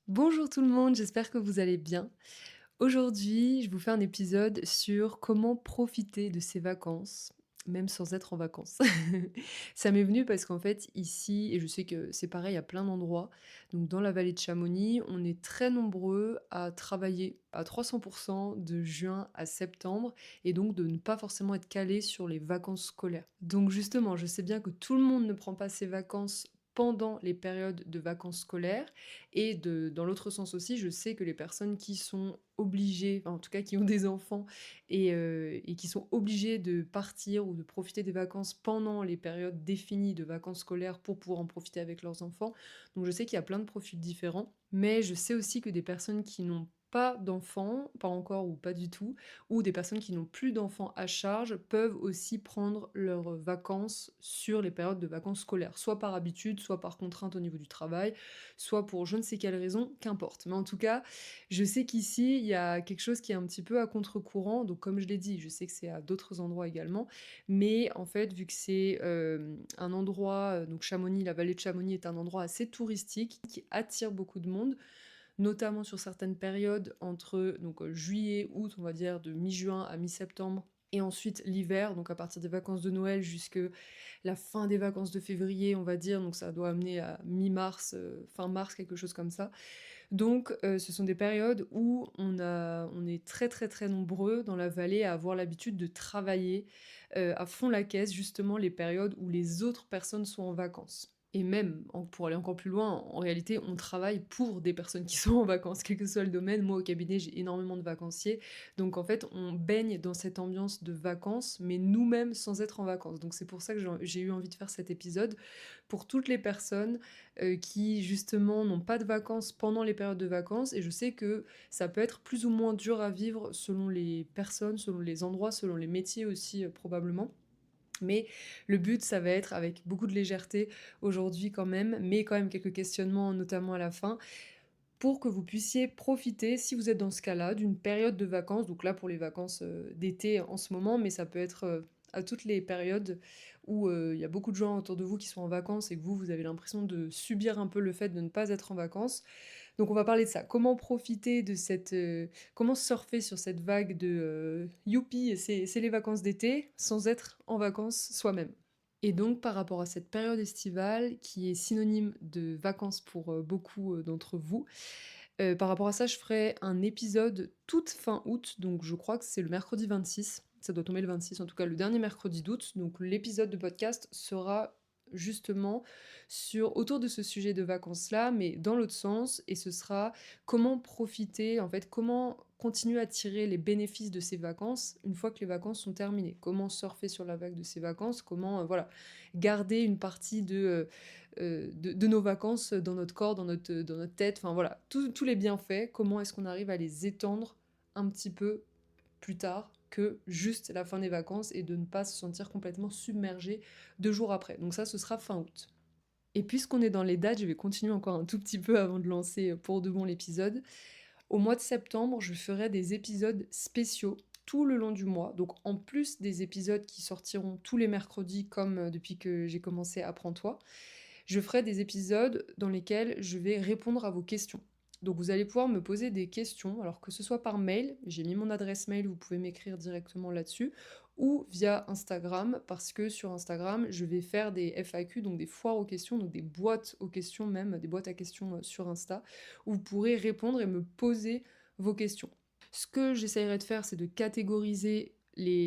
Bonjour tout le monde, j'espère que vous allez bien. Aujourd'hui, je vous fais un épisode sur comment profiter de ses vacances, même sans être en vacances. Ça m'est venu parce qu'en fait, ici, et je sais que c'est pareil à plein d'endroits, donc dans la vallée de Chamonix, on est très nombreux à travailler à 300% de juin à septembre et donc de ne pas forcément être calé sur les vacances scolaires. Donc justement, je sais bien que tout le monde ne prend pas ses vacances pendant les périodes de vacances scolaires et dans l'autre sens aussi, je sais que les personnes qui sont obligées, enfin, en tout cas qui ont des enfants et qui sont obligées de partir ou de profiter des vacances pendant les périodes définies de vacances scolaires pour pouvoir en profiter avec leurs enfants. Donc je sais qu'il y a plein de profils différents, mais je sais aussi que des personnes qui n'ont pas d'enfants, pas encore ou pas du tout, ou des personnes qui n'ont plus d'enfants à charge peuvent aussi prendre leurs vacances sur les périodes de vacances scolaires, soit par habitude, soit par contrainte au niveau du travail, soit pour je ne sais quelle raison, qu'importe. Mais en tout cas, je sais qu'ici, il y a quelque chose qui est un petit peu à contre-courant. Donc, comme je l'ai dit, je sais que c'est à d'autres endroits également. Mais en fait, vu que c'est un endroit, donc Chamonix, la vallée de Chamonix est un endroit assez touristique qui attire beaucoup de monde, notamment sur certaines périodes entre donc, juillet, août, on va dire de mi-juin à mi-septembre. Et ensuite l'hiver, donc à partir des vacances de Noël jusque la fin des vacances de février, on va dire, donc ça doit amener à mi-mars, fin mars, quelque chose comme ça. Donc ce sont des périodes où on est très très très nombreux dans la vallée à avoir l'habitude de travailler à fond la caisse, justement les périodes où les autres personnes sont en vacances. Et même, pour aller encore plus loin, en réalité, on travaille pour des personnes qui sont en vacances, quel que soit le domaine. Moi, au cabinet, j'ai énormément de vacanciers. Donc, en fait, on baigne dans cette ambiance de vacances, mais nous-mêmes sans être en vacances. Donc, c'est pour ça que j'ai eu envie de faire cet épisode. Pour toutes les personnes qui, justement, n'ont pas de vacances pendant les périodes de vacances. Et je sais que ça peut être plus ou moins dur à vivre selon les personnes, selon les endroits, selon les métiers aussi, probablement. Mais le but, ça va être avec beaucoup de légèreté aujourd'hui quand même, mais quand même quelques questionnements, notamment à la fin, pour que vous puissiez profiter, si vous êtes dans ce cas-là, d'une période de vacances. Donc là, pour les vacances d'été en ce moment, mais ça peut être à toutes les périodes où il y a beaucoup de gens autour de vous qui sont en vacances et que vous avez l'impression de subir un peu le fait de ne pas être en vacances. Donc on va parler de ça. Comment profiter de cette... comment surfer sur cette vague de youpi, c'est les vacances d'été, sans être en vacances soi-même. Et donc par rapport à cette période estivale, qui est synonyme de vacances pour beaucoup d'entre vous, par rapport à ça, je ferai un épisode toute fin août, donc je crois que c'est le mercredi 26. Ça doit tomber le 26, en tout cas le dernier mercredi d'août. Donc l'épisode de podcast sera justement autour de ce sujet de vacances-là, mais dans l'autre sens, et ce sera comment profiter, en fait, comment continuer à tirer les bénéfices de ces vacances une fois que les vacances sont terminées. Comment surfer sur la vague de ces vacances, comment voilà, garder une partie de nos vacances dans notre corps, dans notre tête, enfin voilà, tous les bienfaits, comment est-ce qu'on arrive à les étendre un petit peu plus tard que juste la fin des vacances et de ne pas se sentir complètement submergé 2 jours après. Donc ça, ce sera fin août. Et puisqu'on est dans les dates, je vais continuer encore un tout petit peu avant de lancer pour de bon l'épisode. Au mois de septembre, je ferai des épisodes spéciaux tout le long du mois. Donc en plus des épisodes qui sortiront tous les mercredis comme depuis que j'ai commencé Apprends-toi, je ferai des épisodes dans lesquels je vais répondre à vos questions. Donc vous allez pouvoir me poser des questions, alors que ce soit par mail, j'ai mis mon adresse mail, vous pouvez m'écrire directement là-dessus, ou via Instagram, parce que sur Instagram, je vais faire des FAQ, donc des foires aux questions, donc des boîtes aux questions même, des boîtes à questions sur Insta, où vous pourrez répondre et me poser vos questions. Ce que j'essayerai de faire, c'est de catégoriser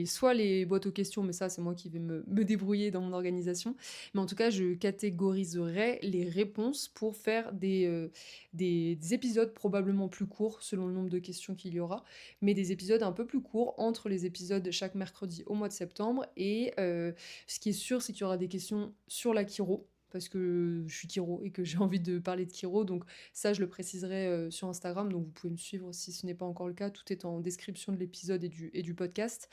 soit les boîtes aux questions, mais ça c'est moi qui vais me débrouiller dans mon organisation, mais en tout cas je catégoriserai les réponses pour faire des épisodes probablement plus courts selon le nombre de questions qu'il y aura, mais des épisodes un peu plus courts entre les épisodes chaque mercredi au mois de septembre, et ce qui est sûr c'est qu'il y aura des questions sur la chiro, parce que je suis chiro et que j'ai envie de parler de chiro, donc ça, je le préciserai sur Instagram, donc vous pouvez me suivre si ce n'est pas encore le cas. Tout est en description de l'épisode et du podcast.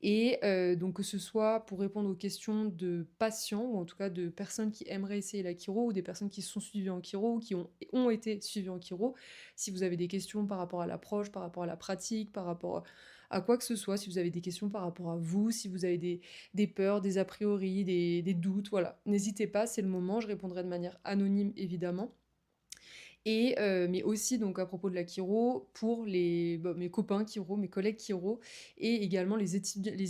Et donc que ce soit pour répondre aux questions de patients, ou en tout cas de personnes qui aimeraient essayer la chiro, ou des personnes qui sont suivies en chiro, ou qui ont été suivies en chiro. Si vous avez des questions par rapport à l'approche, par rapport à la pratique, par rapport à quoi que ce soit, si vous avez des questions par rapport à vous, si vous avez des peurs, des a priori, des doutes, voilà. N'hésitez pas, c'est le moment, je répondrai de manière anonyme évidemment. Mais aussi donc à propos de la chiro pour mes copains chiro, mes collègues chiro et également les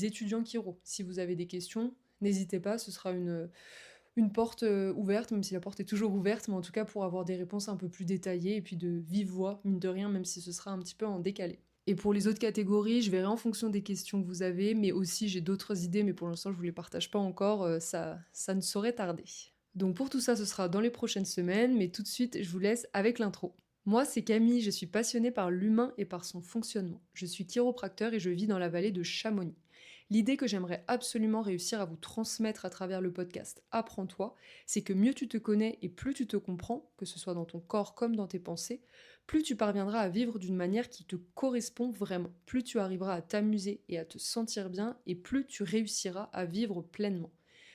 étudiants chiro. Si vous avez des questions, n'hésitez pas, ce sera une porte, ouverte, même si la porte est toujours ouverte, mais en tout cas pour avoir des réponses un peu plus détaillées et puis de vive voix, mine de rien, même si ce sera un petit peu en décalé. Et pour les autres catégories, je verrai en fonction des questions que vous avez, mais aussi j'ai d'autres idées, mais pour l'instant je vous les partage pas encore, ça ne saurait tarder. Donc pour tout ça, ce sera dans les prochaines semaines, mais tout de suite, je vous laisse avec l'intro. Moi, c'est Camille, je suis passionnée par l'humain et par son fonctionnement. Je suis chiropracteur et je vis dans la vallée de Chamonix. L'idée que j'aimerais absolument réussir à vous transmettre à travers le podcast Apprends-toi, c'est que mieux tu te connais et plus tu te comprends, que ce soit dans ton corps comme dans tes pensées, plus tu parviendras à vivre d'une manière qui te correspond vraiment. Plus tu arriveras à t'amuser et à te sentir bien et plus tu réussiras à vivre pleinement.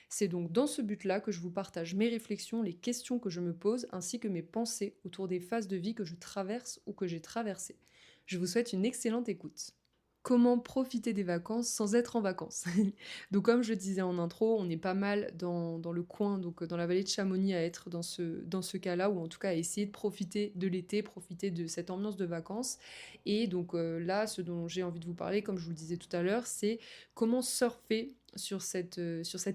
C'est donc dans ce but-là que je vous partage mes réflexions, les questions que je me pose, ainsi que mes pensées autour des phases de vie que je traverse ou que j'ai traversées. Je vous souhaite une excellente écoute. Comment profiter des vacances sans être en vacances? Donc comme je le disais en intro, on est pas mal dans le coin, donc dans la vallée de Chamonix à être dans ce cas-là, ou en tout cas à essayer de profiter de l'été, profiter de cette ambiance de vacances. Et donc là, ce dont j'ai envie de vous parler, comme je vous le disais tout à l'heure, c'est comment surfer sur cet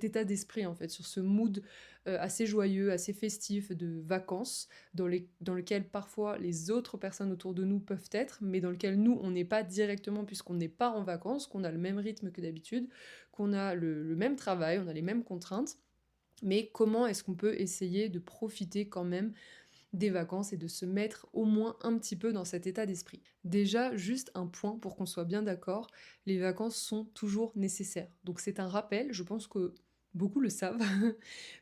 état d'esprit, en fait, sur ce mood assez joyeux, assez festif de vacances, dans lequel parfois les autres personnes autour de nous peuvent être, mais dans lequel nous, on n'est pas directement, puisqu'on n'est pas en vacances, qu'on a le même rythme que d'habitude, qu'on a le même travail, on a les mêmes contraintes. Mais comment est-ce qu'on peut essayer de profiter quand même des vacances et de se mettre au moins un petit peu dans cet état d'esprit? Déjà, juste un point pour qu'on soit bien d'accord, les vacances sont toujours nécessaires. Donc c'est un rappel, je pense que beaucoup le savent,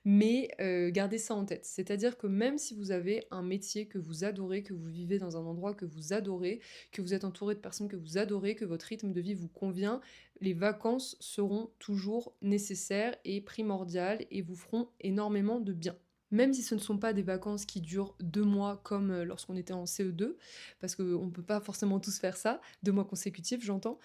mais gardez ça en tête. C'est-à-dire que même si vous avez un métier que vous adorez, que vous vivez dans un endroit que vous adorez, que vous êtes entouré de personnes que vous adorez, que votre rythme de vie vous convient, les vacances seront toujours nécessaires et primordiales et vous feront énormément de bien. Même si ce ne sont pas des vacances qui durent 2 mois comme, lorsqu'on était en CE2, parce qu'on ne peut pas forcément tous faire ça, 2 mois consécutifs j'entends,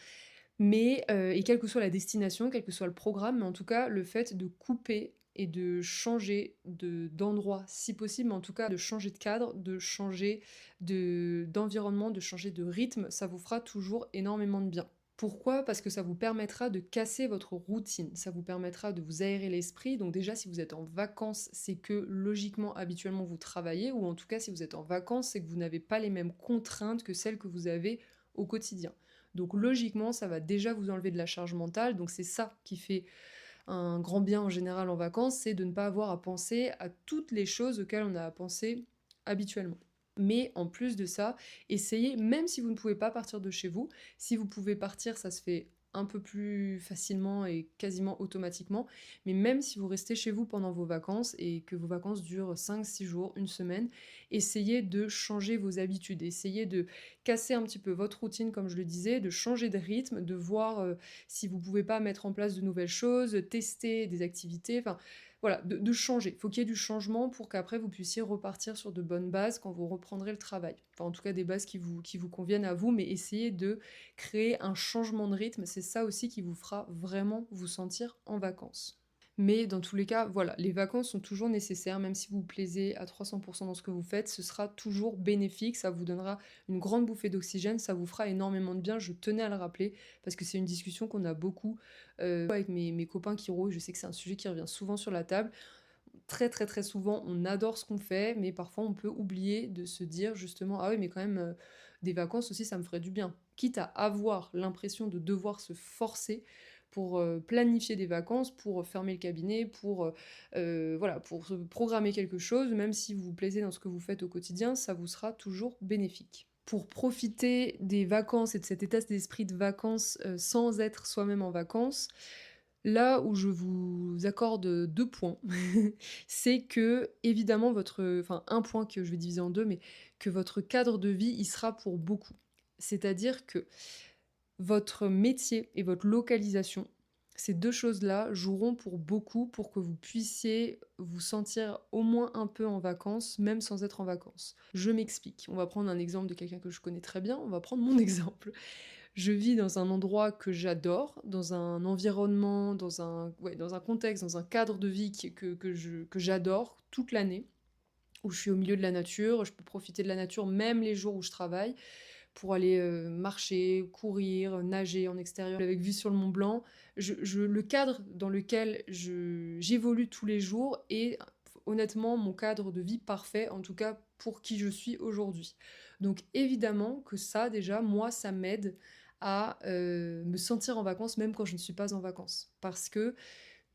mais et quelle que soit la destination, quel que soit le programme, mais en tout cas, le fait de couper et de changer d'endroit si possible, mais en tout cas de changer de cadre, de changer d'environnement, de changer de rythme, ça vous fera toujours énormément de bien. Pourquoi? Parce que ça vous permettra de casser votre routine, ça vous permettra de vous aérer l'esprit. Donc déjà, si vous êtes en vacances, c'est que logiquement, habituellement, vous travaillez, ou en tout cas, si vous êtes en vacances, c'est que vous n'avez pas les mêmes contraintes que celles que vous avez au quotidien. Donc logiquement, ça va déjà vous enlever de la charge mentale. Donc c'est ça qui fait un grand bien en général en vacances, c'est de ne pas avoir à penser à toutes les choses auxquelles on a à penser habituellement. Mais en plus de ça, essayez, même si vous ne pouvez pas partir de chez vous, si vous pouvez partir, ça se fait un peu plus facilement et quasiment automatiquement, mais même si vous restez chez vous pendant vos vacances et que vos vacances durent 5, 6 jours, une semaine, essayez de changer vos habitudes, essayez de casser un petit peu votre routine, comme je le disais, de changer de rythme, de voir si vous pouvez pas mettre en place de nouvelles choses, tester des activités, enfin voilà, de changer. Il faut qu'il y ait du changement pour qu'après vous puissiez repartir sur de bonnes bases quand vous reprendrez le travail. Enfin, en tout cas, des bases qui vous conviennent à vous, mais essayez de créer un changement de rythme. C'est ça aussi qui vous fera vraiment vous sentir en vacances. Mais dans tous les cas, voilà, les vacances sont toujours nécessaires, même si vous vous plaisez à 300% dans ce que vous faites, ce sera toujours bénéfique, ça vous donnera une grande bouffée d'oxygène, ça vous fera énormément de bien, je tenais à le rappeler, parce que c'est une discussion qu'on a beaucoup avec mes copains chiro, je sais que c'est un sujet qui revient souvent sur la table. Très très très souvent, on adore ce qu'on fait, mais parfois on peut oublier de se dire justement, ah oui, mais quand même, des vacances aussi, ça me ferait du bien. Quitte à avoir l'impression de devoir se forcer pour planifier des vacances, pour fermer le cabinet, pour, voilà, pour se programmer quelque chose, même si vous vous plaisez dans ce que vous faites au quotidien, ça vous sera toujours bénéfique. Pour profiter des vacances et de cet état d'esprit de vacances sans être soi-même en vacances, là où je vous accorde 2 points, c'est que évidemment enfin un point que je vais diviser en 2, mais que votre cadre de vie, il sera pour beaucoup. C'est-à-dire que votre métier et votre localisation, ces 2 choses-là joueront pour beaucoup pour que vous puissiez vous sentir au moins un peu en vacances, même sans être en vacances. Je m'explique. On va prendre un exemple de quelqu'un que je connais très bien, on va prendre mon exemple. Je vis dans un endroit que j'adore, dans un environnement, dans un contexte, dans un cadre de vie que j'adore toute l'année. où je suis au milieu de la nature, je peux profiter de la nature même les jours où je travaille pour aller, marcher, courir, nager en extérieur avec vue sur le Mont Blanc. Le cadre dans lequel j'évolue tous les jours est honnêtement mon cadre de vie parfait, en tout cas pour qui je suis aujourd'hui. Donc évidemment que ça déjà, moi, ça m'aide à, me sentir en vacances même quand je ne suis pas en vacances. Parce que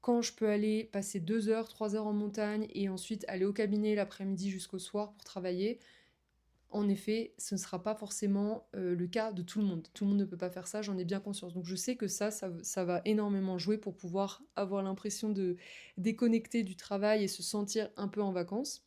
quand je peux aller passer 2 heures, 3 heures en montagne et ensuite aller au cabinet l'après-midi jusqu'au soir pour travailler, en effet, ce ne sera pas forcément, le cas de tout le monde. Tout le monde ne peut pas faire ça, j'en ai bien conscience. Donc je sais que ça va énormément jouer pour pouvoir avoir l'impression de déconnecter du travail et se sentir un peu en vacances.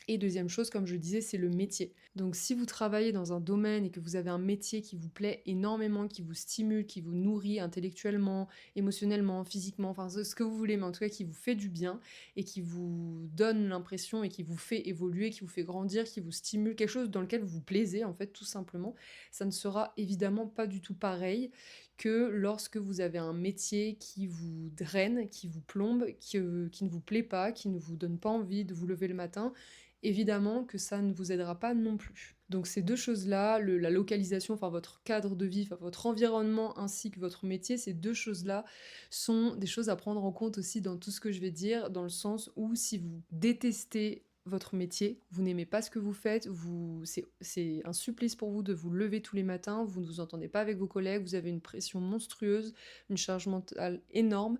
Et deuxième chose, comme je le disais, c'est le métier. Donc si vous travaillez dans un domaine et que vous avez un métier qui vous plaît énormément, qui vous stimule, qui vous nourrit intellectuellement, émotionnellement, physiquement, enfin ce que vous voulez, mais en tout cas qui vous fait du bien et qui vous donne l'impression et qui vous fait évoluer, qui vous fait grandir, qui vous stimule, quelque chose dans lequel vous vous plaisez en fait tout simplement, ça ne sera évidemment pas du tout pareil que lorsque vous avez un métier qui vous draine, qui vous plombe, qui ne vous plaît pas, qui ne vous donne pas envie de vous lever le matin. Évidemment que ça ne vous aidera pas non plus. Donc ces deux choses-là, la localisation, enfin votre cadre de vie, enfin votre environnement ainsi que votre métier, ces deux choses-là sont des choses à prendre en compte aussi dans tout ce que je vais dire, dans le sens où si vous détestez votre métier, vous n'aimez pas ce que vous faites, c'est un supplice pour vous de vous lever tous les matins, vous ne vous entendez pas avec vos collègues, vous avez une pression monstrueuse, une charge mentale énorme,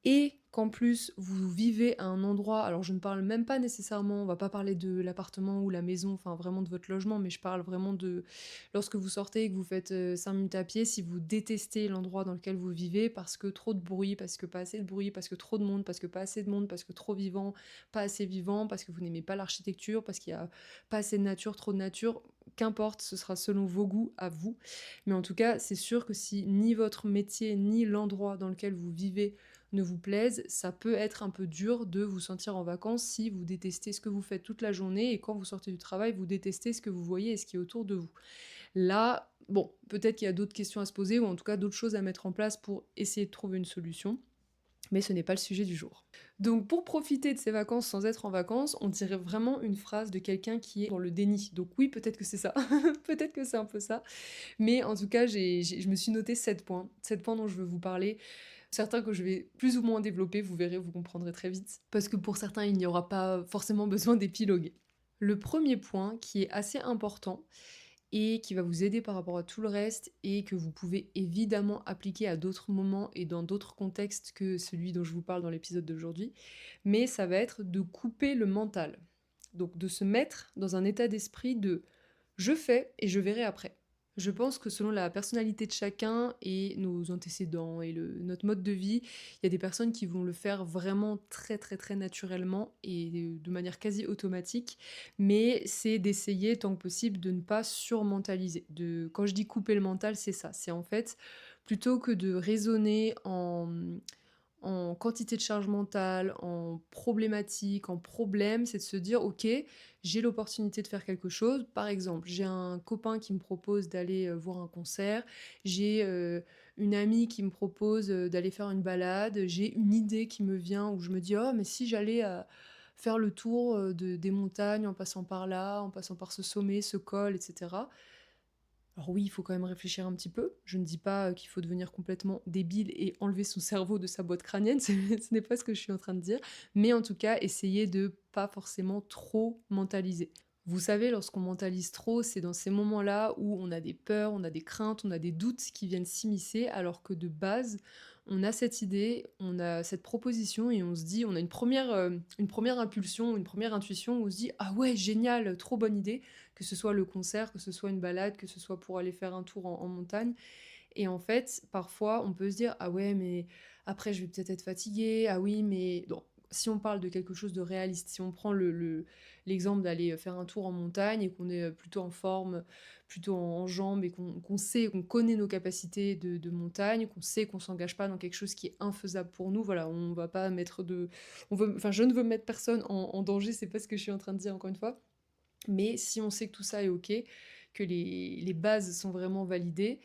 et qu'en plus vous vivez à un endroit, alors je ne parle même pas nécessairement, on va pas parler de l'appartement ou la maison, enfin vraiment de votre logement, mais je parle vraiment de lorsque vous sortez et que vous faites 5 minutes à pied, si vous détestez l'endroit dans lequel vous vivez parce que trop de bruit, parce que pas assez de bruit, parce que trop de monde, parce que pas assez de monde, parce que trop vivant, pas assez vivant, parce que vous n'aimez pas l'architecture, parce qu'il y a pas assez de nature, trop de nature, qu'importe, ce sera selon vos goûts à vous. Mais en tout cas, c'est sûr que si ni votre métier, ni l'endroit dans lequel vous vivez ne vous plaisent, ça peut être un peu dur de vous sentir en vacances si vous détestez ce que vous faites toute la journée et quand vous sortez du travail, vous détestez ce que vous voyez et ce qui est autour de vous. Là, bon, peut-être qu'il y a d'autres questions à se poser ou en tout cas d'autres choses à mettre en place pour essayer de trouver une solution. Mais ce n'est pas le sujet du jour. Donc pour profiter de ces vacances sans être en vacances, on dirait vraiment une phrase de quelqu'un qui est dans le déni. Donc oui, peut-être que c'est ça. Peut-être que c'est un peu ça. Mais en tout cas, je me suis noté 7 points. 7 points dont je veux vous parler. Certains que je vais plus ou moins développer, vous verrez, vous comprendrez très vite. Parce que pour certains, il n'y aura pas forcément besoin d'épiloguer. Le premier point qui est assez important et qui va vous aider par rapport à tout le reste et que vous pouvez évidemment appliquer à d'autres moments et dans d'autres contextes que celui dont je vous parle dans l'épisode d'aujourd'hui, mais ça va être de couper le mental. Donc de se mettre dans un état d'esprit de je fais et je verrai après. Je pense que selon la personnalité de chacun et nos antécédents et notre mode de vie, il y a des personnes qui vont le faire vraiment très très très naturellement et de manière quasi automatique, mais c'est d'essayer tant que possible de ne pas surmentaliser. Quand je dis couper le mental, c'est ça. C'est en fait, plutôt que de raisonner en quantité de charge mentale, en problématique, en problème, c'est de se dire, ok, j'ai l'opportunité de faire quelque chose. Par exemple, j'ai un copain qui me propose d'aller voir un concert, j'ai une amie qui me propose d'aller faire une balade, j'ai une idée qui me vient où je me dis, oh, mais si j'allais faire le tour des montagnes en passant par là, en passant par ce sommet, ce col, etc. Alors oui, il faut quand même réfléchir un petit peu. Je ne dis pas qu'il faut devenir complètement débile et enlever son cerveau de sa boîte crânienne, ce n'est pas ce que je suis en train de dire, mais en tout cas, essayer de pas forcément trop mentaliser. Vous savez, lorsqu'on mentalise trop, c'est dans ces moments-là où on a des peurs, on a des craintes, on a des doutes qui viennent s'immiscer, alors que de base, on a cette idée, on a cette proposition et on se dit, on a une première impulsion, une première intuition où on se dit, ah ouais, génial, trop bonne idée, que ce soit le concert, que ce soit une balade, que ce soit pour aller faire un tour en montagne. Et en fait, parfois, on peut se dire, ah ouais, mais après, je vais peut-être être fatiguée, ah oui, mais... Donc, si on parle de quelque chose de réaliste, si on prend l'exemple d'aller faire un tour en montagne et qu'on est plutôt en forme, plutôt en jambes et qu'on sait, qu'on connaît nos capacités de montagne, qu'on sait qu'on s'engage pas dans quelque chose qui est infaisable pour nous, voilà, on va pas mettre de... Enfin, je ne veux mettre personne en danger, c'est pas ce que je suis en train de dire encore une fois, mais si on sait que tout ça est ok, que les bases sont vraiment validées,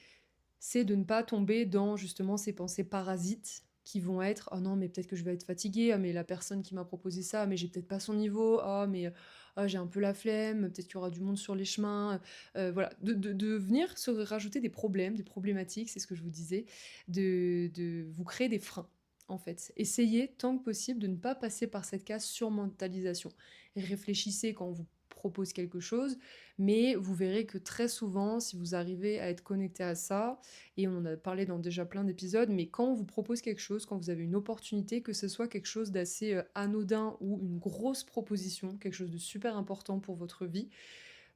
c'est de ne pas tomber dans justement ces pensées parasites qui vont être oh non mais peut-être que je vais être fatiguée, ah mais la personne qui m'a proposé ça, mais j'ai peut-être pas son niveau, ah mais «Ah j'ai un peu la flemme, peut-être qu'il y aura du monde sur les chemins», voilà, de venir se rajouter des problèmes, des problématiques, c'est ce que je vous disais, de vous créer des freins, en fait. Essayez tant que possible de ne pas passer par cette case surmentalisation. Réfléchissez quand on vous propose quelque chose, mais vous verrez que très souvent, si vous arrivez à être connecté à ça, et on en a parlé dans déjà plein d'épisodes, mais quand on vous propose quelque chose, quand vous avez une opportunité, que ce soit quelque chose d'assez anodin ou une grosse proposition, quelque chose de super important pour votre vie,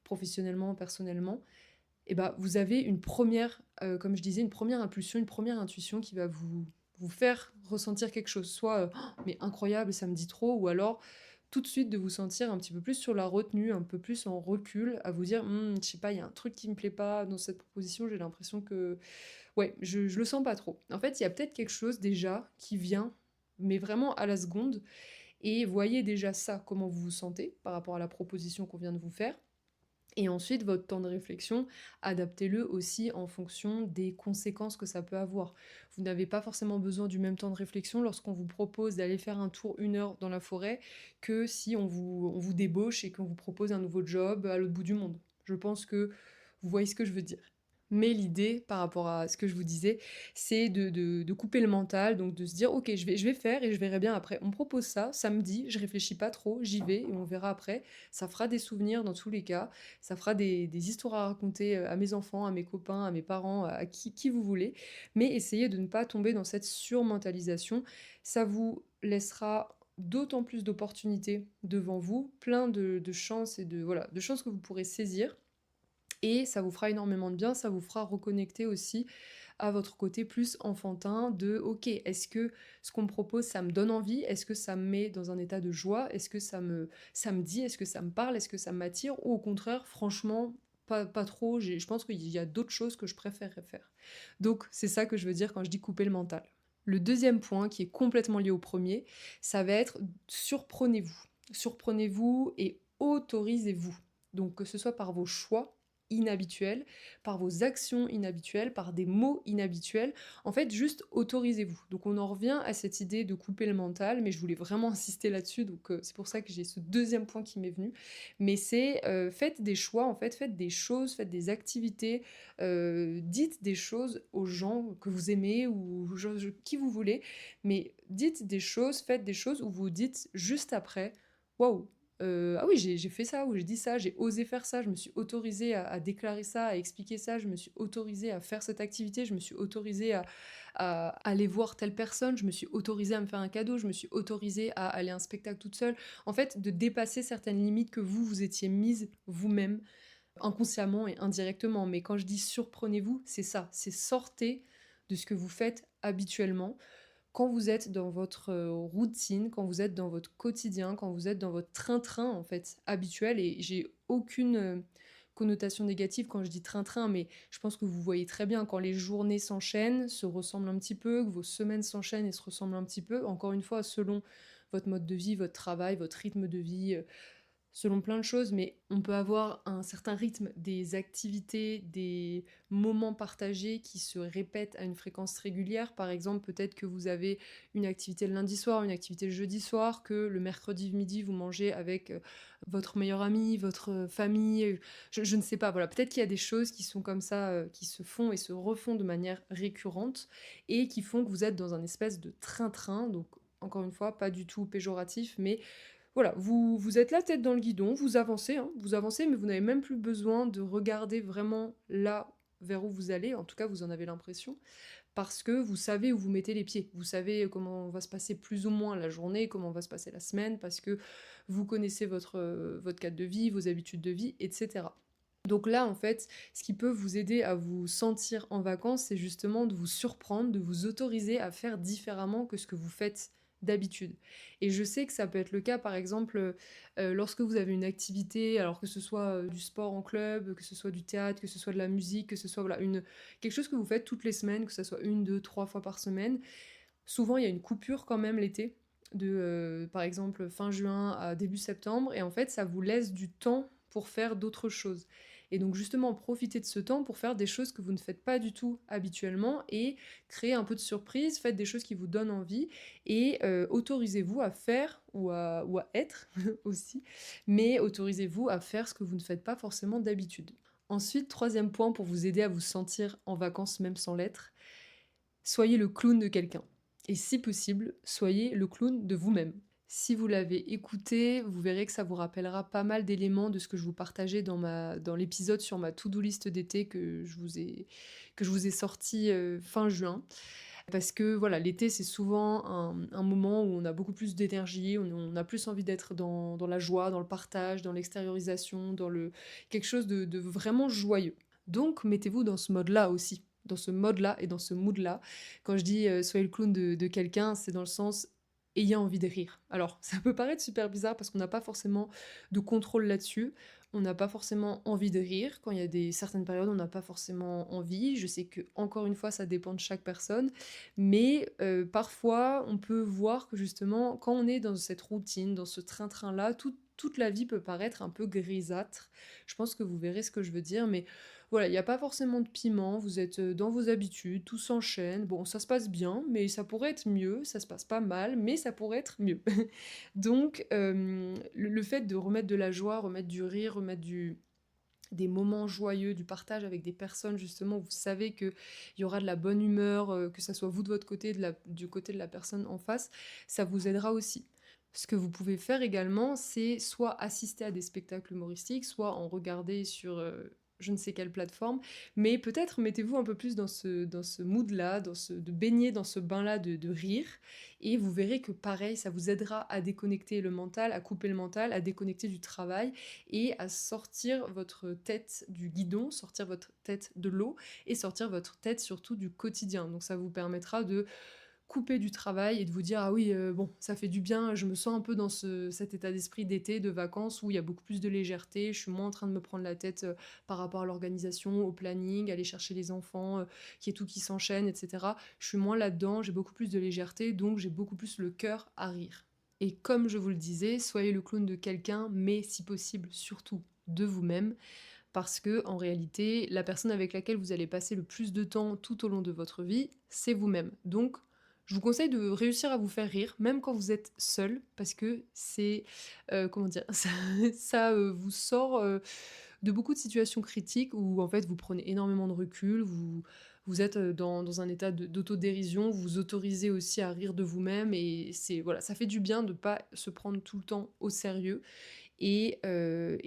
professionnellement, personnellement, et ben vous avez une première, comme je disais, une première impulsion, une première intuition qui va vous faire ressentir quelque chose. Soit «Oh, mais incroyable, ça me dit trop», ou alors tout de suite de vous sentir un petit peu plus sur la retenue, un peu plus en recul, à vous dire je sais pas, il y a un truc qui me plaît pas dans cette proposition, j'ai l'impression que ouais, je le sens pas trop. En fait, il y a peut-être quelque chose déjà qui vient, mais vraiment à la seconde, et voyez déjà ça, comment vous vous sentez par rapport à la proposition qu'on vient de vous faire. Et ensuite, votre temps de réflexion, adaptez-le aussi en fonction des conséquences que ça peut avoir. Vous n'avez pas forcément besoin du même temps de réflexion lorsqu'on vous propose d'aller faire un tour 1 heure dans la forêt que si on vous débauche et qu'on vous propose un nouveau job à l'autre bout du monde. Je pense que vous voyez ce que je veux dire. Mais l'idée, par rapport à ce que je vous disais, c'est de couper le mental, donc de se dire: «OK, je vais faire et je verrai bien après. On me propose ça, ça me dit, je réfléchis pas trop, j'y vais et on verra après». Ça fera des souvenirs dans tous les cas, ça fera des histoires à raconter, à mes enfants, à mes copains, à mes parents, à qui vous voulez. Mais essayez de ne pas tomber dans cette surmentalisation. Ça vous laissera d'autant plus d'opportunités devant vous, plein de chances et voilà, de chances que vous pourrez saisir, et ça vous fera énormément de bien, ça vous fera reconnecter aussi à votre côté plus enfantin de OK, est-ce que ce qu'on me propose, ça me donne envie? Est-ce que ça me met dans un état de joie? Est-ce que ça me dit? Est-ce que ça me parle? Est-ce que ça m'attire? Ou au contraire, franchement, pas trop, je pense qu'il y a d'autres choses que je préférerais faire. Donc, c'est ça que je veux dire quand je dis couper le mental. Le deuxième point, qui est complètement lié au premier, ça va être surprenez-vous. Surprenez-vous et autorisez-vous. Donc, que ce soit par vos choix inhabituels, par vos actions inhabituelles, par des mots inhabituels. En fait, juste autorisez-vous. Donc on en revient à cette idée de couper le mental, mais je voulais vraiment insister là-dessus, donc c'est pour ça que j'ai ce deuxième point qui m'est venu. Mais c'est faites des choix, en fait, faites des choses, faites des activités, dites des choses aux gens que vous aimez ou qui vous voulez, mais dites des choses, faites des choses où vous dites juste après, waouh, ah oui, j'ai fait ça, ou j'ai dit ça, j'ai osé faire ça, je me suis autorisée à déclarer ça, à expliquer ça, je me suis autorisée à faire cette activité, je me suis autorisée à aller voir telle personne, je me suis autorisée à me faire un cadeau, je me suis autorisée à aller à un spectacle toute seule. En fait, de dépasser certaines limites que vous étiez mises vous-même, inconsciemment et indirectement. Mais quand je dis surprenez-vous, c'est ça, c'est sortez de ce que vous faites habituellement, quand vous êtes dans votre routine, quand vous êtes dans votre quotidien, quand vous êtes dans votre train-train en fait habituel, et j'ai aucune connotation négative quand je dis train-train, mais je pense que vous voyez très bien quand les journées s'enchaînent, se ressemblent un petit peu, que vos semaines s'enchaînent et se ressemblent un petit peu, encore une fois, selon votre mode de vie, votre travail, votre rythme de vie, selon plein de choses, mais on peut avoir un certain rythme, des activités, des moments partagés qui se répètent à une fréquence régulière. Par exemple, peut-être que vous avez une activité le lundi soir, une activité le jeudi soir, que le mercredi midi, vous mangez avec votre meilleur ami, votre famille. Je ne sais pas, voilà. Peut-être qu'il y a des choses qui sont comme ça, qui se font et se refont de manière récurrente et qui font que vous êtes dans un espèce de train-train. Donc, encore une fois, pas du tout péjoratif, mais voilà, vous êtes la tête dans le guidon, vous avancez, mais vous n'avez même plus besoin de regarder vraiment là vers où vous allez, en tout cas vous en avez l'impression, parce que vous savez où vous mettez les pieds. Vous savez comment va se passer plus ou moins la journée, comment va se passer la semaine, parce que vous connaissez votre cadre de vie, vos habitudes de vie, etc. Donc là, en fait, ce qui peut vous aider à vous sentir en vacances, c'est justement de vous surprendre, de vous autoriser à faire différemment que ce que vous faites d'habitude. Et je sais que ça peut être le cas, par exemple, lorsque vous avez une activité, alors que ce soit du sport en club, que ce soit du théâtre, que ce soit de la musique, que ce soit voilà, quelque chose que vous faites toutes les semaines, que ce soit 1, 2, 3 fois par semaine. Souvent, il y a une coupure quand même l'été, par exemple, fin juin à début septembre, et en fait, ça vous laisse du temps pour faire d'autres choses. Et donc justement, profitez de ce temps pour faire des choses que vous ne faites pas du tout habituellement et créer un peu de surprise, faites des choses qui vous donnent envie et autorisez-vous à faire ou à être aussi, mais autorisez-vous à faire ce que vous ne faites pas forcément d'habitude. Ensuite, troisième point pour vous aider à vous sentir en vacances même sans l'être, soyez le clown de quelqu'un. Et si possible, soyez le clown de vous-même. Si vous l'avez écouté, vous verrez que ça vous rappellera pas mal d'éléments de ce que je vous partageais dans l'épisode sur ma to-do list d'été que je vous ai sorti fin juin. Parce que voilà, l'été, c'est souvent un moment où on a beaucoup plus d'énergie, on a plus envie d'être dans la joie, dans le partage, dans l'extériorisation, quelque chose de vraiment joyeux. Donc, mettez-vous dans ce mode-là aussi, dans ce mode-là et dans ce mood-là. Quand je dis soyez le clown de quelqu'un, c'est dans le sens ayez envie de rire. Alors, ça peut paraître super bizarre parce qu'on n'a pas forcément de contrôle là-dessus. On n'a pas forcément envie de rire. Quand il y a certaines périodes, on n'a pas forcément envie. Je sais que, encore une fois, ça dépend de chaque personne. Mais parfois, on peut voir que justement, quand on est dans cette routine, dans ce train-train-là, toute la vie peut paraître un peu grisâtre. Je pense que vous verrez ce que je veux dire, mais voilà, il n'y a pas forcément de piment, vous êtes dans vos habitudes, tout s'enchaîne. Bon, ça se passe bien, mais ça pourrait être mieux, ça se passe pas mal, mais ça pourrait être mieux. Donc, le fait de remettre de la joie, remettre du rire, remettre des moments joyeux, du partage avec des personnes justement où vous savez qu'il y aura de la bonne humeur, que ça soit vous de votre côté, du côté de la personne en face, ça vous aidera aussi. Ce que vous pouvez faire également, c'est soit assister à des spectacles humoristiques, soit en regarder sur je ne sais quelle plateforme, mais peut-être mettez-vous un peu plus dans ce mood-là, de baigner dans ce bain-là de rire, et vous verrez que pareil, ça vous aidera à déconnecter le mental, à couper le mental, à déconnecter du travail, et à sortir votre tête du guidon, sortir votre tête de l'eau, et sortir votre tête surtout du quotidien. Donc ça vous permettra de couper du travail et de vous dire ah oui bon ça fait du bien, je me sens un peu dans cet état d'esprit d'été, de vacances où il y a beaucoup plus de légèreté, je suis moins en train de me prendre la tête par rapport à l'organisation, au planning, aller chercher les enfants, qu'il y ait tout qui s'enchaîne, etc. Je suis moins là-dedans, j'ai beaucoup plus de légèreté, donc j'ai beaucoup plus le cœur à rire. Et comme je vous le disais, soyez le clown de quelqu'un, mais si possible surtout de vous-même, parce que en réalité, la personne avec laquelle vous allez passer le plus de temps tout au long de votre vie, c'est vous-même. Donc, je vous conseille de réussir à vous faire rire, même quand vous êtes seul, parce que c'est, comment dire, ça vous sort de beaucoup de situations critiques où en fait vous prenez énormément de recul, vous êtes dans un état d'autodérision, vous vous autorisez aussi à rire de vous-même et voilà, ça fait du bien de ne pas se prendre tout le temps au sérieux et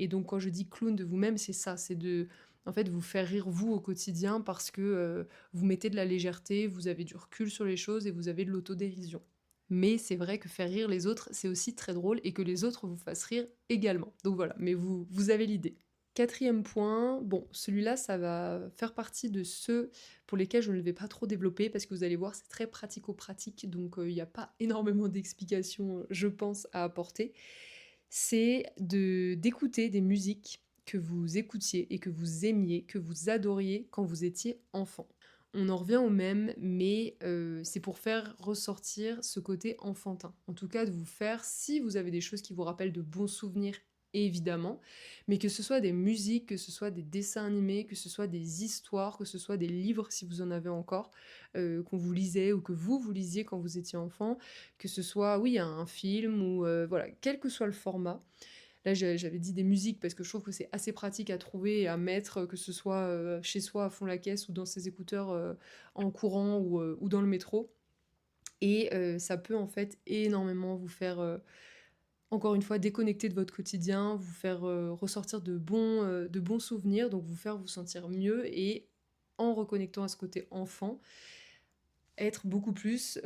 donc quand je dis clown de vous-même, c'est ça, c'est de en fait, vous faire rire vous au quotidien parce que, vous mettez de la légèreté, vous avez du recul sur les choses et vous avez de l'autodérision. Mais c'est vrai que faire rire les autres, c'est aussi très drôle et que les autres vous fassent rire également. Donc voilà, mais vous avez l'idée. Quatrième point, bon, celui-là, ça va faire partie de ceux pour lesquels je ne vais pas trop développer parce que vous allez voir, c'est très pratico-pratique, donc il n'y a pas énormément d'explications, je pense, à apporter. C'est d'écouter des musiques que vous écoutiez et que vous aimiez, que vous adoriez quand vous étiez enfant. On en revient au même, mais c'est pour faire ressortir ce côté enfantin. En tout cas, de vous faire, si vous avez des choses qui vous rappellent de bons souvenirs, évidemment, mais que ce soit des musiques, que ce soit des dessins animés, que ce soit des histoires, que ce soit des livres si vous en avez encore, qu'on vous lisait ou que vous lisiez quand vous étiez enfant, que ce soit, oui, un film ou voilà, quel que soit le format. Là, j'avais dit des musiques parce que je trouve que c'est assez pratique à trouver et à mettre, que ce soit chez soi à fond la caisse ou dans ses écouteurs en courant ou dans le métro. Et ça peut en fait énormément vous faire, encore une fois, déconnecter de votre quotidien, vous faire ressortir de bons souvenirs, donc vous faire vous sentir mieux et en reconnectant à ce côté enfant, être beaucoup plus,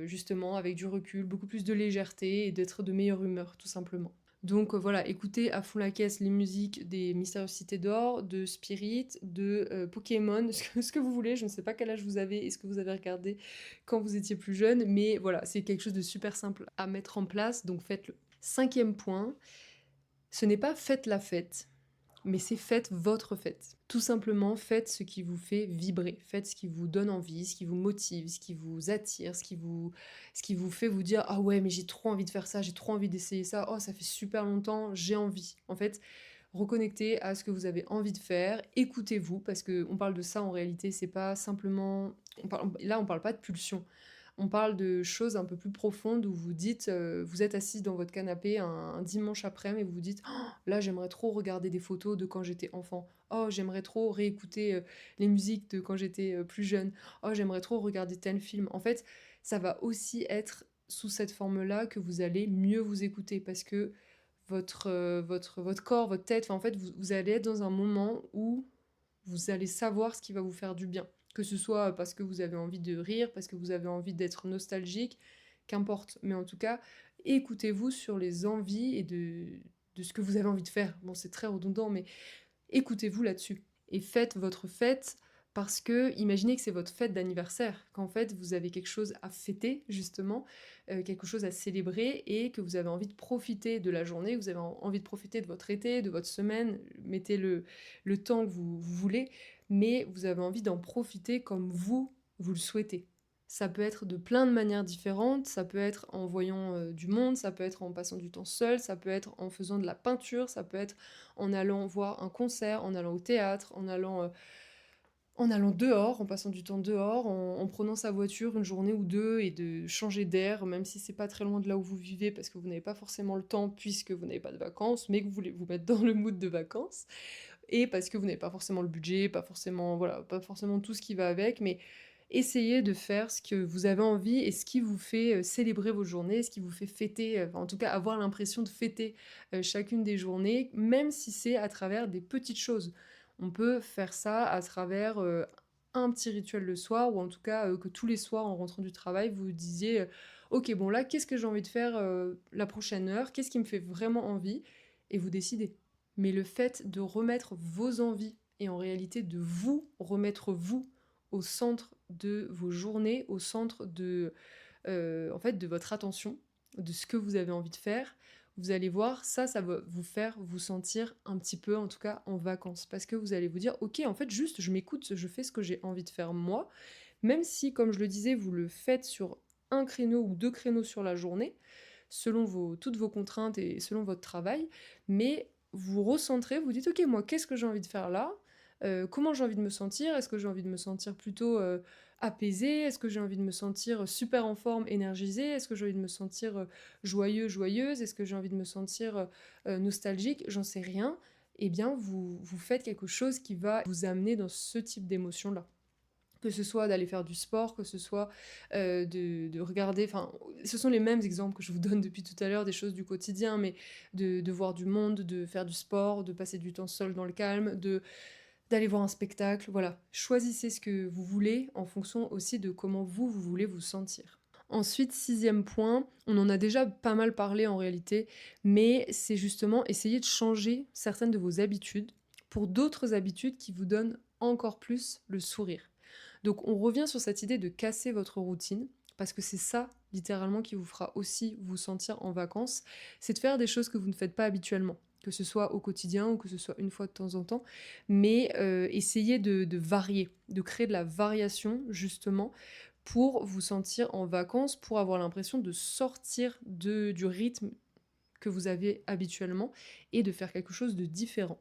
justement, avec du recul, beaucoup plus de légèreté et d'être de meilleure humeur, tout simplement. Donc voilà, écoutez à fond la caisse les musiques des Mystérieuses Cités d'Or, de Spirit, de Pokémon, ce que vous voulez. Je ne sais pas quel âge vous avez et ce que vous avez regardé quand vous étiez plus jeune, mais voilà, c'est quelque chose de super simple à mettre en place, donc faites-le. Cinquième point, ce n'est pas faites la fête, mais c'est faites votre fête. Tout simplement, faites ce qui vous fait vibrer, faites ce qui vous donne envie, ce qui vous motive, ce qui vous attire, ce qui vous fait vous dire ah ouais mais j'ai trop envie de faire ça, j'ai trop envie d'essayer ça, oh ça fait super longtemps, j'ai envie. En fait, reconnecter à ce que vous avez envie de faire, écoutez-vous, parce qu'on parle de ça en réalité, c'est pas simplement... Là, on parle pas de pulsion. On parle de choses un peu plus profondes où vous dites, vous êtes assis dans votre canapé un dimanche après-midi et vous vous dites: «Oh, là, j'aimerais trop regarder des photos de quand j'étais enfant. Oh, j'aimerais trop réécouter les musiques de quand j'étais plus jeune. Oh, j'aimerais trop regarder tel film.» En fait, ça va aussi être sous cette forme-là que vous allez mieux vous écouter parce que votre corps, votre tête, enfin, en fait, vous allez être dans un moment où vous allez savoir ce qui va vous faire du bien. Que ce soit parce que vous avez envie de rire, parce que vous avez envie d'être nostalgique, qu'importe. Mais en tout cas, écoutez-vous sur les envies et de ce que vous avez envie de faire. Bon, c'est très redondant, mais écoutez-vous là-dessus. Et faites votre fête parce que imaginez que c'est votre fête d'anniversaire, qu'en fait vous avez quelque chose à fêter justement, quelque chose à célébrer et que vous avez envie de profiter de la journée, vous avez envie de profiter de votre été, de votre semaine, mettez le temps que vous voulez, mais vous avez envie d'en profiter comme vous le souhaitez. Ça peut être de plein de manières différentes, ça peut être en voyant du monde, ça peut être en passant du temps seul, ça peut être en faisant de la peinture, ça peut être en allant voir un concert, en allant au théâtre, en allant dehors, en passant du temps dehors, en prenant sa voiture une journée ou deux et de changer d'air, même si c'est pas très loin de là où vous vivez, parce que vous n'avez pas forcément le temps puisque vous n'avez pas de vacances, mais que vous voulez vous mettre dans le mood de vacances, et parce que vous n'avez pas forcément le budget, pas forcément, voilà, pas forcément tout ce qui va avec, mais essayez de faire ce que vous avez envie et ce qui vous fait célébrer vos journées, ce qui vous fait fêter, enfin, en tout cas avoir l'impression de fêter chacune des journées, même si c'est à travers des petites choses. On peut faire ça à travers un petit rituel le soir, ou en tout cas que tous les soirs en rentrant du travail, vous vous disiez ok, bon là, qu'est-ce que j'ai envie de faire la prochaine heure, qu'est-ce qui me fait vraiment envie, et vous décidez. Mais le fait de remettre vos envies et en réalité de vous remettre vous au centre de vos journées, au centre en fait, de votre attention, de ce que vous avez envie de faire, vous allez voir, ça va vous faire vous sentir un petit peu, en tout cas, en vacances. Parce que vous allez vous dire, ok, en fait, juste, je m'écoute, je fais ce que j'ai envie de faire moi, même si, comme je le disais, vous le faites sur un créneau ou deux créneaux sur la journée, selon toutes vos contraintes et selon votre travail, mais vous recentrez, vous dites, ok, moi, qu'est-ce que j'ai envie de faire là? Comment j'ai envie de me sentir? Est-ce que j'ai envie de me sentir plutôt apaisée? Est-ce que j'ai envie de me sentir super en forme, énergisée? Est-ce que j'ai envie de me sentir joyeux, joyeuse? Est-ce que j'ai envie de me sentir nostalgique? J'en sais rien. Eh bien, vous faites quelque chose qui va vous amener dans ce type d'émotion-là. Que ce soit d'aller faire du sport, que ce soit de regarder, enfin, ce sont les mêmes exemples que je vous donne depuis tout à l'heure, des choses du quotidien, mais de voir du monde, de faire du sport, de passer du temps seul dans le calme, d'aller voir un spectacle, voilà. Choisissez ce que vous voulez en fonction aussi de comment vous voulez vous sentir. Ensuite, sixième point, on en a déjà pas mal parlé en réalité, mais c'est justement essayer de changer certaines de vos habitudes pour d'autres habitudes qui vous donnent encore plus le sourire. Donc on revient sur cette idée de casser votre routine, parce que c'est ça, littéralement, qui vous fera aussi vous sentir en vacances, c'est de faire des choses que vous ne faites pas habituellement, que ce soit au quotidien ou que ce soit une fois de temps en temps, mais essayez de varier, de créer de la variation, justement, pour vous sentir en vacances, pour avoir l'impression de sortir du rythme que vous avez habituellement et de faire quelque chose de différent.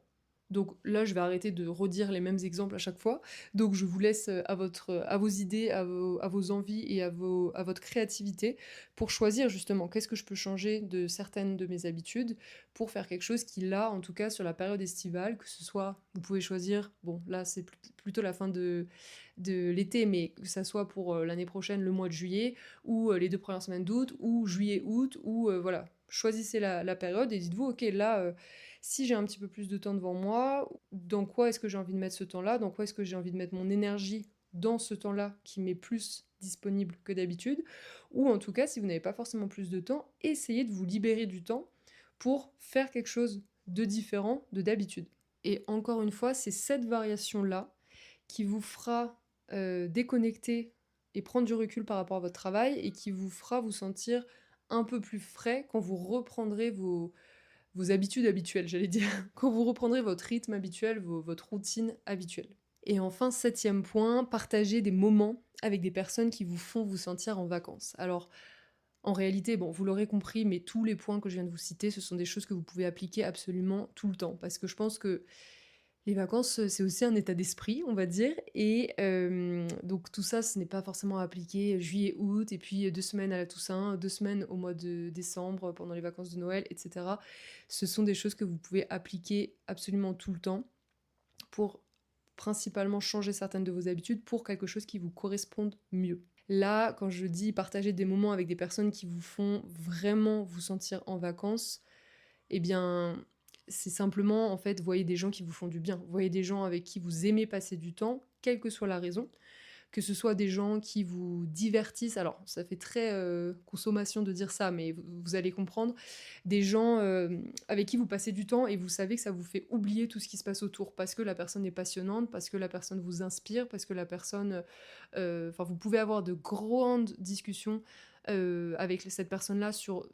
Donc là, je vais arrêter de redire les mêmes exemples à chaque fois. Donc je vous laisse à vos idées, à vos envies et à votre créativité pour choisir justement qu'est-ce que je peux changer de certaines de mes habitudes pour faire quelque chose qui, là, en tout cas sur la période estivale, que ce soit, vous pouvez choisir, bon là c'est plutôt la fin de l'été, mais que ça soit pour l'année prochaine, le mois de juillet, ou les 2 premières semaines d'août, ou juillet-août, ou voilà. Choisissez la période et dites-vous, ok, là, si j'ai un petit peu plus de temps devant moi, dans quoi est-ce que j'ai envie de mettre ce temps-là? Dans quoi est-ce que j'ai envie de mettre mon énergie dans ce temps-là qui m'est plus disponible que d'habitude? Ou en tout cas, si vous n'avez pas forcément plus de temps, essayez de vous libérer du temps pour faire quelque chose de différent de d'habitude. Et encore une fois, c'est cette variation-là qui vous fera déconnecter et prendre du recul par rapport à votre travail et qui vous fera vous sentir un peu plus frais quand vous reprendrez vos habitudes habituelles, j'allais dire, quand vous reprendrez votre rythme habituel, votre routine habituelle. Et enfin, septième point, partagez des moments avec des personnes qui vous font vous sentir en vacances. Alors, En réalité, bon, vous l'aurez compris, mais tous les points que je viens de vous citer, ce sont des choses que vous pouvez appliquer absolument tout le temps. Parce que je pense que les vacances, c'est aussi un état d'esprit, on va dire. Et donc tout ça, ce n'est pas forcément appliqué juillet, août, et puis 2 semaines à la Toussaint, 2 semaines au mois de décembre, pendant les vacances de Noël, etc. Ce sont des choses que vous pouvez appliquer absolument tout le temps pour principalement changer certaines de vos habitudes pour quelque chose qui vous corresponde mieux. Là, quand je dis partager des moments avec des personnes qui vous font vraiment vous sentir en vacances, eh bien, c'est simplement, en fait, voyez des gens qui vous font du bien. Voyez des gens avec qui vous aimez passer du temps, quelle que soit la raison. Que ce soit des gens qui vous divertissent, alors ça fait très consommation de dire ça, mais vous allez comprendre, des gens avec qui vous passez du temps et vous savez que ça vous fait oublier tout ce qui se passe autour, parce que la personne est passionnante, parce que la personne vous inspire, parce que la personne... Enfin, vous pouvez avoir de grandes discussions avec cette personne-là sur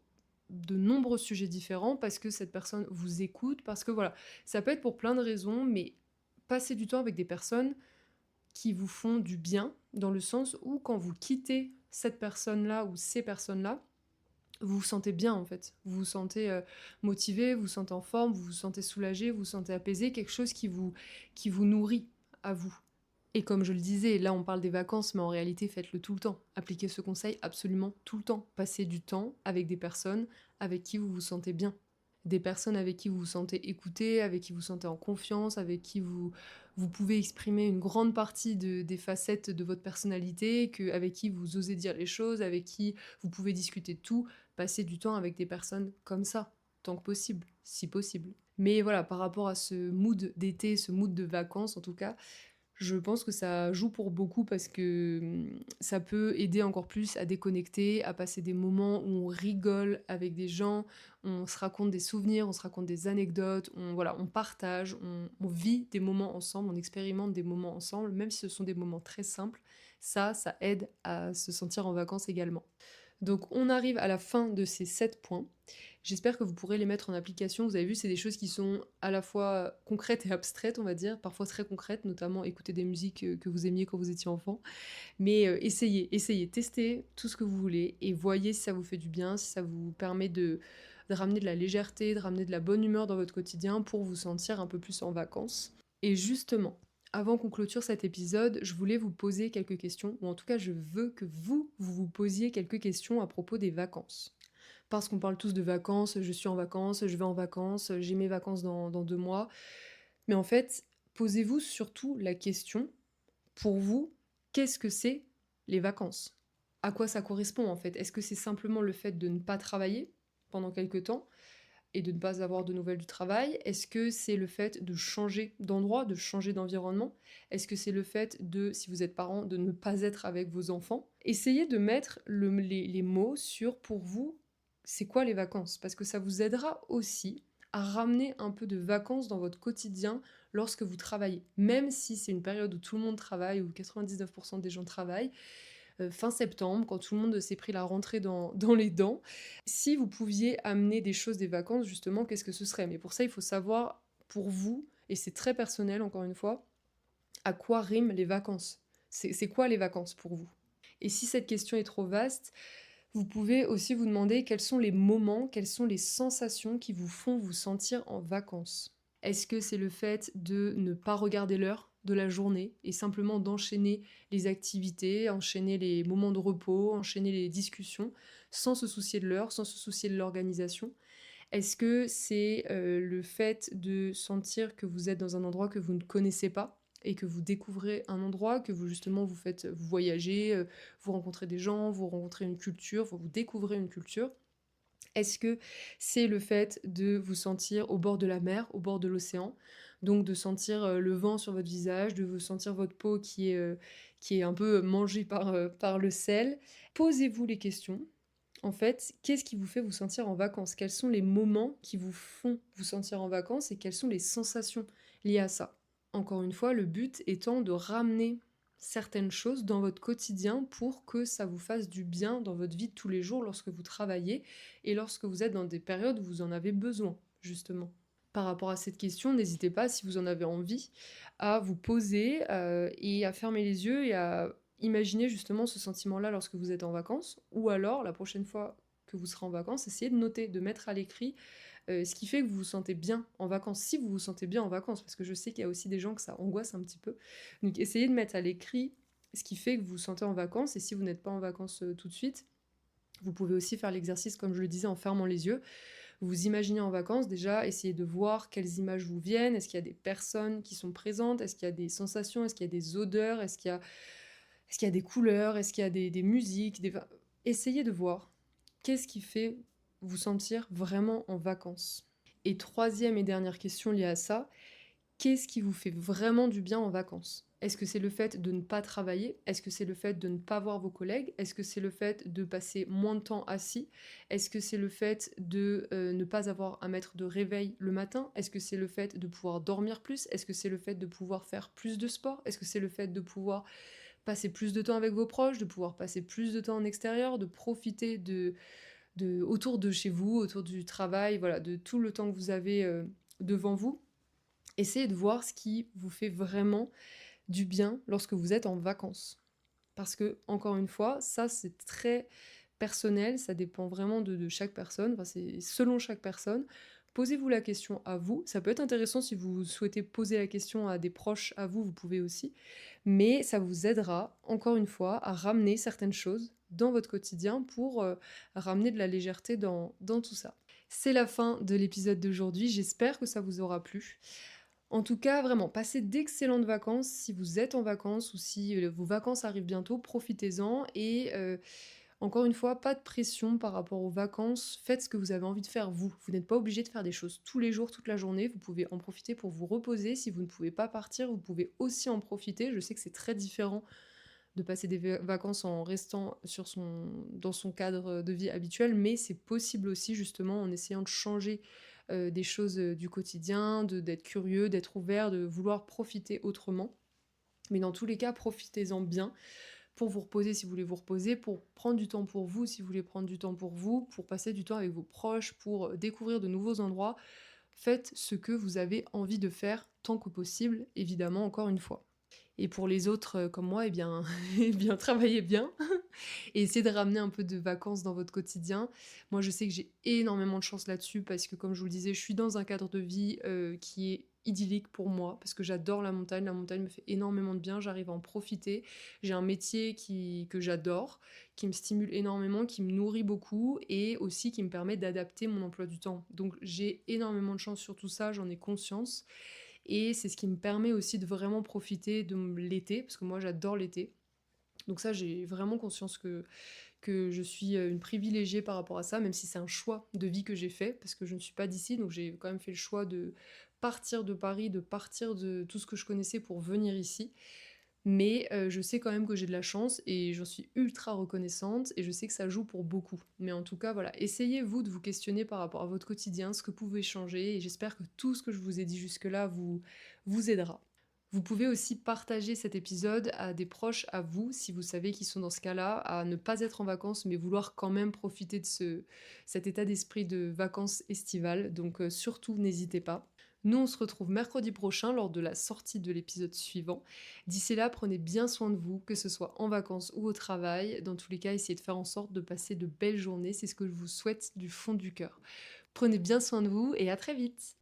de nombreux sujets différents, parce que cette personne vous écoute, parce que voilà, ça peut être pour plein de raisons, mais passer du temps avec des personnes qui vous font du bien, dans le sens où quand vous quittez cette personne-là ou ces personnes-là, vous vous sentez bien en fait. Vous vous sentez motivé, vous vous sentez en forme, vous vous sentez soulagé, vous vous sentez apaisé, quelque chose qui vous nourrit à vous. Et comme je le disais, là on parle des vacances, mais en réalité faites-le tout le temps. Appliquez ce conseil absolument tout le temps. Passez du temps avec des personnes avec qui vous vous sentez bien. Des personnes avec qui vous vous sentez écouté, avec qui vous vous sentez en confiance, avec qui vous pouvez exprimer une grande partie des facettes de votre personnalité, avec qui vous osez dire les choses, avec qui vous pouvez discuter de tout. Passez du temps avec des personnes comme ça, tant que possible, si possible. Mais voilà, par rapport à ce mood d'été, ce mood de vacances en tout cas, je pense que ça joue pour beaucoup parce que ça peut aider encore plus à déconnecter, à passer des moments où on rigole avec des gens, on se raconte des souvenirs, on se raconte des anecdotes, voilà, on partage, on vit des moments ensemble, on expérimente des moments ensemble, même si ce sont des moments très simples. Ça aide à se sentir en vacances également. Donc on arrive à la fin de ces 7 points. J'espère que vous pourrez les mettre en application. Vous avez vu, c'est des choses qui sont à la fois concrètes et abstraites, on va dire, parfois très concrètes, notamment écouter des musiques que vous aimiez quand vous étiez enfant. Mais essayez, testez tout ce que vous voulez et voyez si ça vous fait du bien, si ça vous permet de ramener de la légèreté, de ramener de la bonne humeur dans votre quotidien pour vous sentir un peu plus en vacances. Et justement, avant qu'on clôture cet épisode, je voulais vous poser quelques questions, ou en tout cas je veux que vous posiez quelques questions à propos des vacances. Parce qu'on parle tous de vacances, je suis en vacances, je vais en vacances, j'ai mes vacances dans 2 mois. Mais en fait, posez-vous surtout la question, pour vous, qu'est-ce que c'est les vacances? À quoi ça correspond en fait? Est-ce que c'est simplement le fait de ne pas travailler pendant quelque temps et de ne pas avoir de nouvelles du travail? Est-ce que c'est le fait de changer d'endroit, de changer d'environnement? Est-ce que c'est le fait de, si vous êtes parent, de ne pas être avec vos enfants? Essayez de mettre les mots sur, pour vous, c'est quoi les vacances? Parce que ça vous aidera aussi à ramener un peu de vacances dans votre quotidien lorsque vous travaillez. Même si c'est une période où tout le monde travaille, où 99% des gens travaillent, fin septembre, quand tout le monde s'est pris la rentrée dans les dents. Si vous pouviez amener des choses des vacances, justement, qu'est-ce que ce serait? Mais pour ça, il faut savoir, pour vous, et c'est très personnel encore une fois, à quoi riment les vacances? C'est quoi les vacances pour vous? Et si cette question est trop vaste, vous pouvez aussi vous demander quels sont les moments, quelles sont les sensations qui vous font vous sentir en vacances. Est-ce que c'est le fait de ne pas regarder l'heure de la journée et simplement d'enchaîner les activités, enchaîner les moments de repos, enchaîner les discussions sans se soucier de l'heure, sans se soucier de l'organisation? Est-ce que c'est le fait de sentir que vous êtes dans un endroit que vous ne connaissez pas et que vous découvrez un endroit, que vous justement vous voyagez, vous rencontrez des gens, vous rencontrez une culture, vous découvrez une culture? Est-ce que c'est le fait de vous sentir au bord de la mer, au bord de l'océan, donc de sentir le vent sur votre visage, de vous sentir votre peau qui est un peu mangée par le sel? Posez-vous les questions. En fait, qu'est-ce qui vous fait vous sentir en vacances? Quels sont les moments qui vous font vous sentir en vacances et quelles sont les sensations liées à ça? Encore une fois, le but étant de ramener certaines choses dans votre quotidien pour que ça vous fasse du bien dans votre vie de tous les jours lorsque vous travaillez et lorsque vous êtes dans des périodes où vous en avez besoin, justement. Par rapport à cette question, n'hésitez pas, si vous en avez envie, à vous poser et à fermer les yeux et à imaginez justement ce sentiment-là lorsque vous êtes en vacances, ou alors la prochaine fois que vous serez en vacances, essayez de noter, de mettre à l'écrit ce qui fait que vous vous sentez bien en vacances, si vous vous sentez bien en vacances, parce que je sais qu'il y a aussi des gens que ça angoisse un petit peu. Donc essayez de mettre à l'écrit ce qui fait que vous vous sentez en vacances, et si vous n'êtes pas en vacances tout de suite, vous pouvez aussi faire l'exercice, comme je le disais, en fermant les yeux. Vous vous imaginez en vacances, déjà, essayez de voir quelles images vous viennent, est-ce qu'il y a des personnes qui sont présentes, est-ce qu'il y a des sensations, est-ce qu'il y a des odeurs, est-ce qu'il y a des couleurs, est-ce qu'il y a des musiques, essayez de voir qu'est-ce qui fait vous sentir vraiment en vacances. Et troisième et dernière question liée à ça, qu'est-ce qui vous fait vraiment du bien en vacances? Est-ce que c'est le fait de ne pas travailler? Est-ce que c'est le fait de ne pas voir vos collègues? Est-ce que c'est le fait de passer moins de temps assis? Est-ce que c'est le fait de ne pas avoir à mettre de réveil le matin? Est-ce que c'est le fait de pouvoir dormir plus? Est-ce que c'est le fait de pouvoir faire plus de sport? Est-ce que c'est le fait de pouvoir passer plus de temps avec vos proches, de pouvoir passer plus de temps en extérieur, de profiter autour de chez vous, autour du travail, voilà, de tout le temps que vous avez devant vous? Essayez de voir ce qui vous fait vraiment du bien lorsque vous êtes en vacances. Parce que, encore une fois, ça c'est très personnel, ça dépend vraiment de chaque personne, enfin, c'est selon chaque personne. Posez-vous la question à vous, ça peut être intéressant si vous souhaitez poser la question à des proches à vous, vous pouvez aussi, mais ça vous aidera, encore une fois, à ramener certaines choses dans votre quotidien pour ramener de la légèreté dans tout ça. C'est la fin de l'épisode d'aujourd'hui, j'espère que ça vous aura plu. En tout cas, vraiment, passez d'excellentes vacances. Si vous êtes en vacances ou si vos vacances arrivent bientôt, profitez-en. Et encore une fois, pas de pression par rapport aux vacances. Faites ce que vous avez envie de faire vous. Vous n'êtes pas obligé de faire des choses tous les jours, toute la journée. Vous pouvez en profiter pour vous reposer. Si vous ne pouvez pas partir, vous pouvez aussi en profiter. Je sais que c'est très différent de passer des vacances en restant dans son cadre de vie habituel, mais c'est possible aussi justement en essayant de changer des choses du quotidien, d'être curieux, d'être ouvert, de vouloir profiter autrement. Mais dans tous les cas, profitez-en bien pour vous reposer si vous voulez vous reposer, pour prendre du temps pour vous si vous voulez prendre du temps pour vous, pour passer du temps avec vos proches, pour découvrir de nouveaux endroits. Faites ce que vous avez envie de faire tant que possible, évidemment, encore une fois. Et pour les autres, comme moi, eh bien eh bien, travaillez bien et essayez de ramener un peu de vacances dans votre quotidien. Moi, je sais que j'ai énormément de chance là-dessus parce que, comme je vous le disais, je suis dans un cadre de vie, qui est idyllique pour moi parce que j'adore la montagne. La montagne me fait énormément de bien, j'arrive à en profiter. J'ai un métier que j'adore, qui me stimule énormément, qui me nourrit beaucoup et aussi qui me permet d'adapter mon emploi du temps. Donc j'ai énormément de chance sur tout ça, j'en ai conscience et c'est ce qui me permet aussi de vraiment profiter de l'été, parce que moi j'adore l'été. Donc ça, j'ai vraiment conscience que je suis une privilégiée par rapport à ça, même si c'est un choix de vie que j'ai fait, parce que je ne suis pas d'ici, donc j'ai quand même fait le choix de partir de Paris, de partir de tout ce que je connaissais pour venir ici. Mais je sais quand même que j'ai de la chance et j'en suis ultra reconnaissante et je sais que ça joue pour beaucoup. Mais en tout cas, voilà, essayez vous de vous questionner par rapport à votre quotidien, ce que vous pouvez changer et j'espère que tout ce que je vous ai dit jusque-là vous aidera. Vous pouvez aussi partager cet épisode à des proches à vous, si vous savez qu'ils sont dans ce cas-là, à ne pas être en vacances mais vouloir quand même profiter de cet état d'esprit de vacances estivales. Donc surtout, n'hésitez pas. Nous, on se retrouve mercredi prochain lors de la sortie de l'épisode suivant. D'ici là, prenez bien soin de vous, que ce soit en vacances ou au travail. Dans tous les cas, essayez de faire en sorte de passer de belles journées. C'est ce que je vous souhaite du fond du cœur. Prenez bien soin de vous et à très vite!